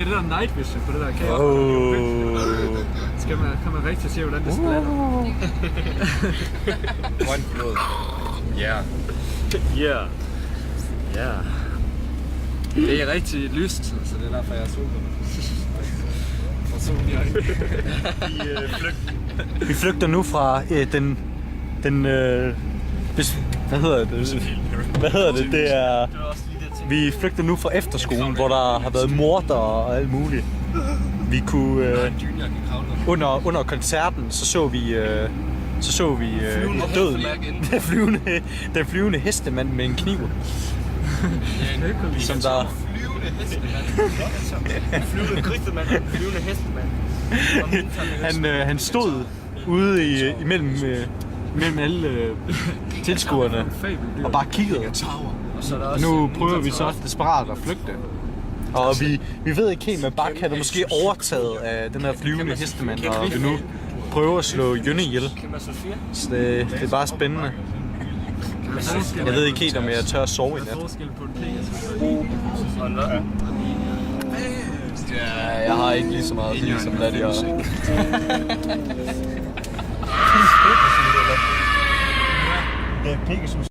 det der night vision på det der kamera. Kan man rigtig se, hvordan det splatter? Grønt blod. Ja. Ja. Det er rigtig lyst, så det er derfor, jeg er super. Og solen i øjnene. Vi flygter nu fra hvad hedder det? Det er... Vi flygter nu fra efterskolen, hvor der har været morder og alt muligt. Vi kunne... Under koncerten, så vi døden. Den flyvende hestemand med en kniv. Som der... Flyvende hestemand. Han stod ude imellem alle tilskuerne og bare kiggede. Nu prøver vi så desperat at flygte. Og vi ved ikke helt, men Bak havde måske overtaget af den her flyvende hestemand, og vi nu prøver at slå Jønne ihjel. Så det er bare spændende. Jeg ved ikke helt, om jeg tør at sove i nat. Ja, jeg har ikke lige så meget at sige, som Nadia har. Det er Pegasus.